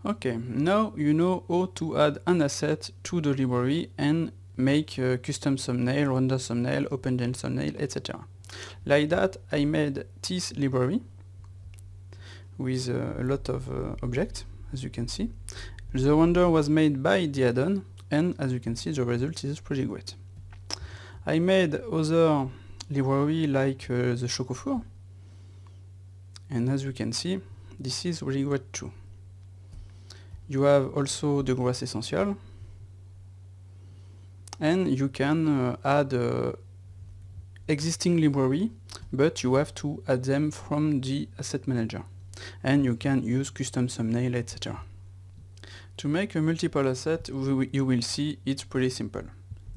Okay, now you know how to add an asset to the library and make a custom thumbnail, render thumbnail, OpenGen thumbnail, etc. Like that, I made this library with a lot of objects, as you can see. The render was made by the add-on, and as you can see, the result is pretty great. I made other library like the Chocofour, and as you can see, this is really great too. You have also the Grass Essential, and you can add existing library, but you have to add them from the asset manager, and you can use custom thumbnail, etc. To make a multiple asset, you will see it's pretty simple.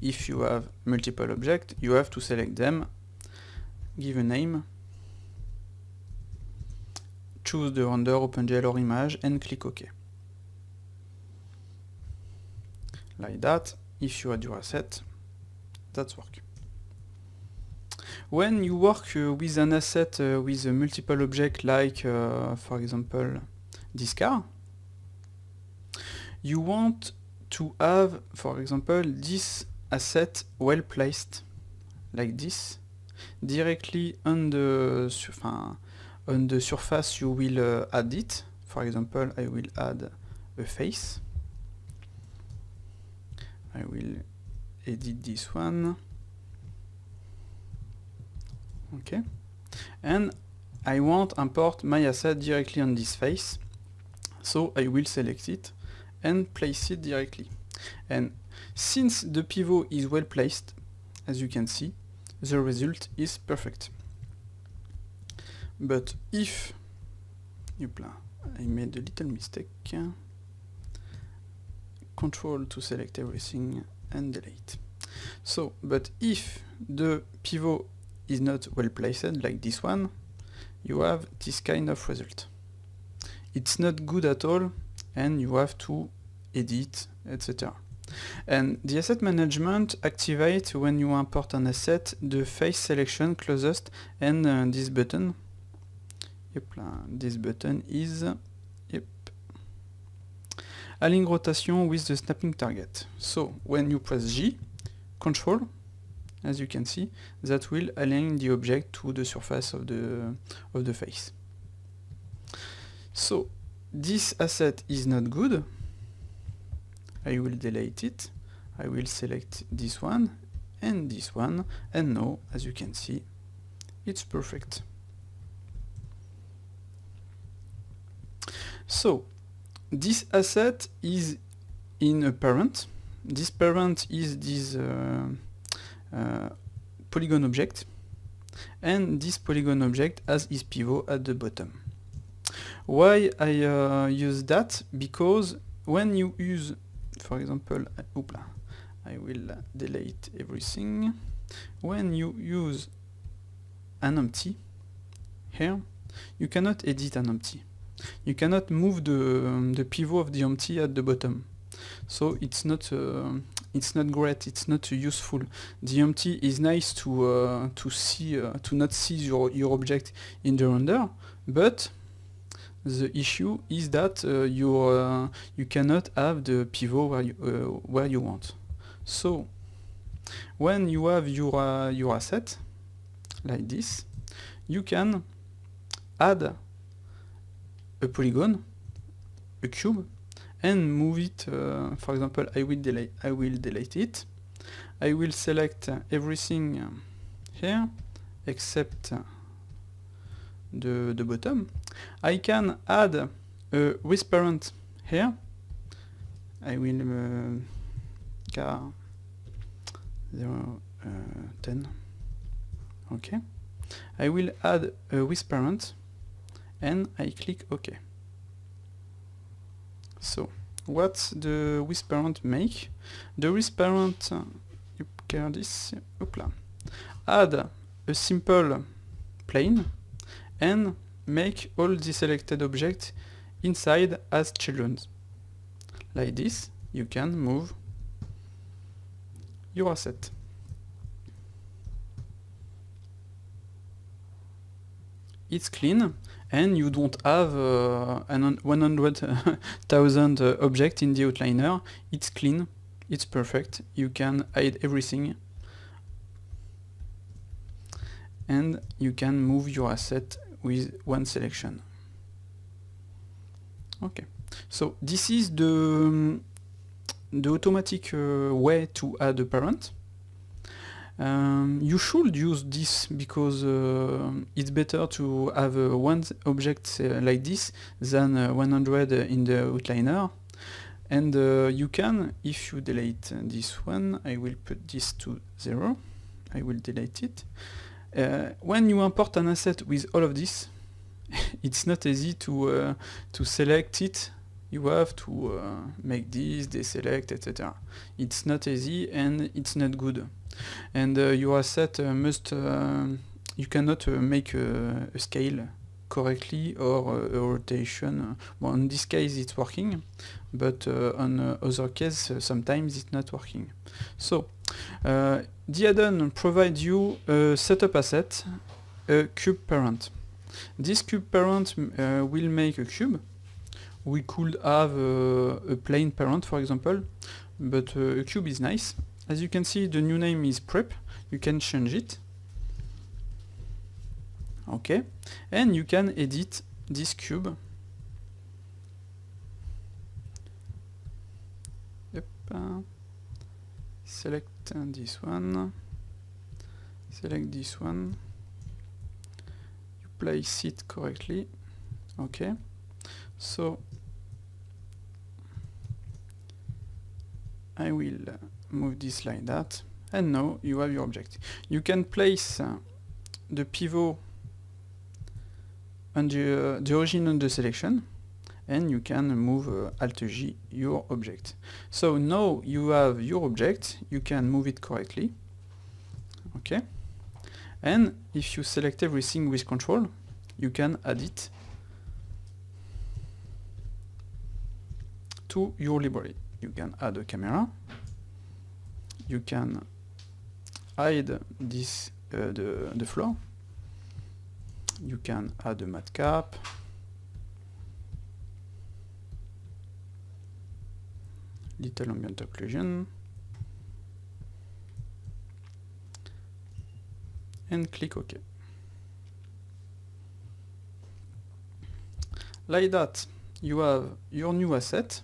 If you have multiple objects, you have to select them, give a name, choose the render, OpenGL or image, and click OK. Like that, if you add your asset, that's work. When you work with an asset with a multiple object like, for example, this car, you want to have, for example, this asset well placed, like this, directly on the surface you will add it. For example, I will add a face. I will edit this one. Okay. And I want import my asset directly on this face. So I will select it and place it directly. And since the pivot is well placed, as you can see, the result is perfect. But if, I made a little mistake, Control to select everything and delete. So, but if the pivot is not well placed, like this one, you have this kind of result. It's not good at all, and you have to edit, etc. And the asset management activates when you import an asset, the face selection closest, and this button. This button is align rotation with the snapping target. So when you press G, Control, as you can see, that will align the object to the surface of the face. So this asset is not good. I will delete it. I will select this one, and now, as you can see, it's perfect. So this asset is in a parent. This parent is this polygon object, and this polygon object has its pivot at the bottom. Why I use that? Because when you use, for example, I will delete everything. When you use an empty here, you cannot edit an empty. You cannot move the pivot of the empty at the bottom. So it's not great. It's not useful. The empty is nice to not see your object in the render, but the issue is that you cannot have the pivot where you want. So when you have your asset like this, you can add a polygon, a cube, and move it. For example, I will delete it. I will select everything here except the bottom. I can add a whisperant here. I will K010. Okay. I will add a whisperant, and I click OK. So, what the whisperant make? The whisperant add a simple plane and make all the selected objects inside as children. Like this, you can move your asset. It's clean, and you don't have 100,000 objects in the outliner. It's clean, it's perfect, you can hide everything, and you can move your asset with one selection. Okay, so this is the automatic way to add a parent. You should use this because it's better to have one object like this than 100 in the outliner. And you can, if you delete this one, I will put this to 0, I will delete it. When you import an asset with all of this, it's not easy to select it. You have to make this, deselect, etc. It's not easy and it's not good. And your asset must, you cannot make a scale correctly or a rotation. Well, in this case it's working, but on other cases sometimes it's not working. So the add-on provides you a setup asset, a cube parent. This cube parent will make a cube. We could have a plain parent, for example, but a cube is nice. As you can see, the new name is prep. You can change it. Okay, and you can edit this cube. Yep. Select this one. Select this one. You place it correctly. Okay. So I will move this like that, and now you have your object. You can place the pivot on the origin of the selection, and you can move Alt-G your object. So now you have your object, you can move it correctly. Okay, and if you select everything with Control, you can add it to your library. You can add a camera, you can hide this the floor, you can add a matte cap, little ambient occlusion, and click OK. Like that, you have your new asset.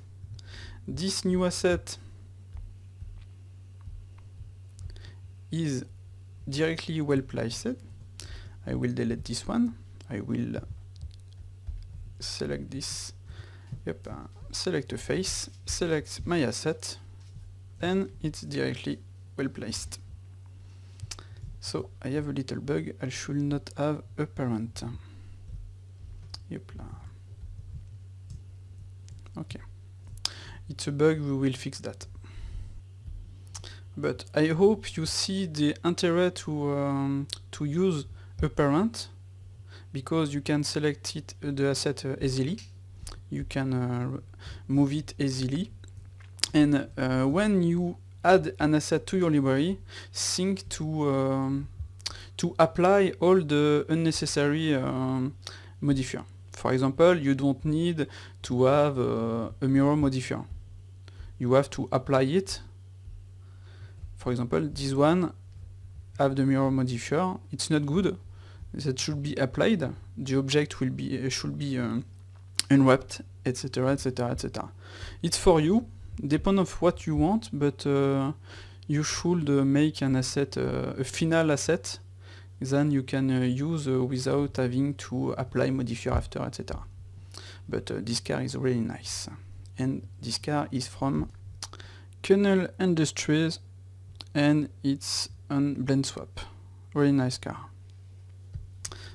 This new asset is directly well placed. I will delete this one. I will select this. Yep, select a face, select my asset, and it's directly well placed. So I have a little bug. I should not have a parent. Yep. Okay. It's a bug, we will fix that. But I hope you see the interest to use a parent, because you can select it, the asset easily. You can move it easily. And when you add an asset to your library, think to apply all the unnecessary modifier. For example, you don't need to have a mirror modifier. You have to apply it. For example, this one have the mirror modifier. It's not good. That should be applied. The object will be should be unwrapped, etc., etc., etc. It's for you. Depend of what you want, but you should make an asset, a final asset. Then you can use without having to apply modifier after, etc. But this car is really nice. And this car is from Kernel Industries, and it's on blend swap. Really nice car.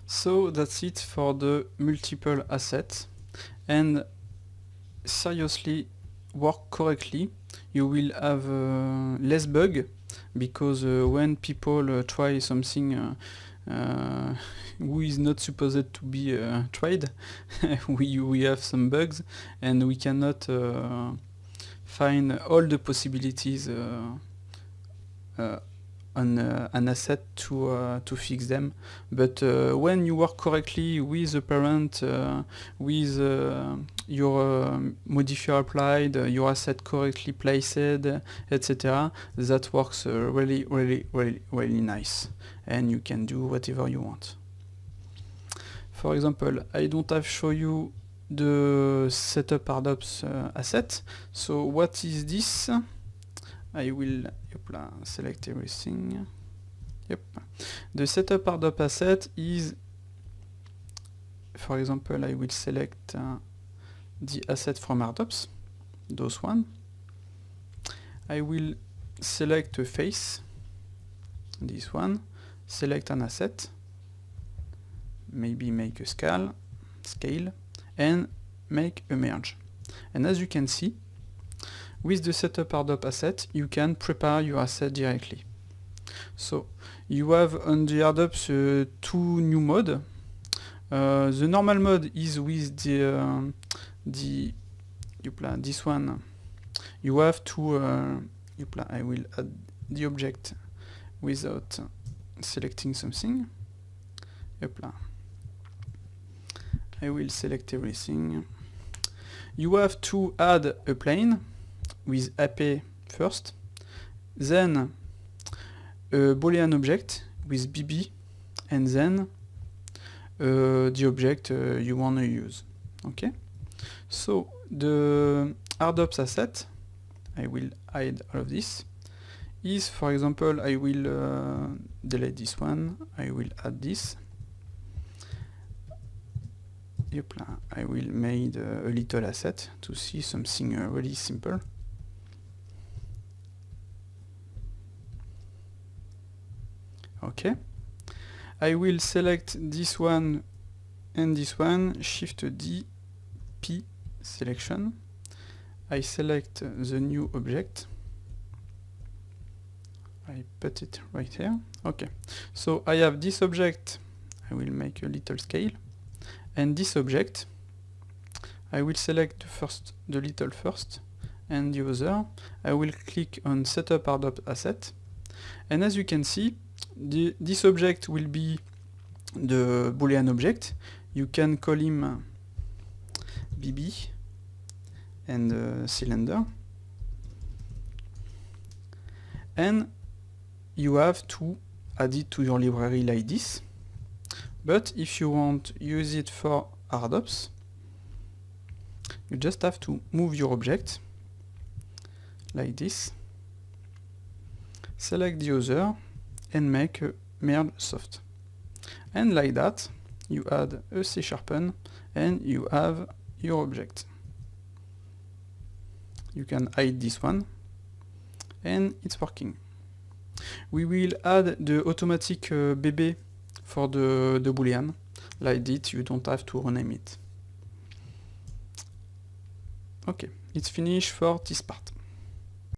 So that's it for the multiple assets. And seriously, work correctly. You will have less bug, because when people try something who is not supposed to be tried, we have some bugs, and we cannot find all the possibilities on an asset to fix them, but when you work correctly with the parent, with your modifier applied, your asset correctly placed, etc., that works really nice, and you can do whatever you want. For example, I don't have show you the setup RDops asset, so what is this? I will select everything. Yep. The setup RDoP asset is, for example, I will select the asset from RDops, those one. I will select a face, this one, select an asset, maybe make a scale, and make a merge. And as you can see, with the setup RDoP asset, you can prepare your asset directly. So you have on the RDops two new modes. The normal mode is with this one. You have to I will add the object without selecting something. I will select everything. You have to add a plane with AP first, then a Boolean object with BB, and then the object you want to use. Okay, so the RDops asset, I will hide all of this, is, for example, I will delete this one, I will add this. I will make a little asset to see something really simple. Okay, I will select this one and this one, Shift D, P selection. I select the new object. I put it right here. Okay, so I have this object, I will make a little scale, and this object, I will select the little first, and the other. I will click on Setup RDoP Asset, and as you can see, this object will be the Boolean object. You can call him BB and cylinder, and you have to add it to your library like this. But if you want to use it for RDops, you just have to move your object like this, select the other, and make a merge soft. And like that, you add a C# and you have your object. You can hide this one, and it's working. We will add the automatic BB for the Boolean. Like this, you don't have to rename it. Okay, it's finished for this part.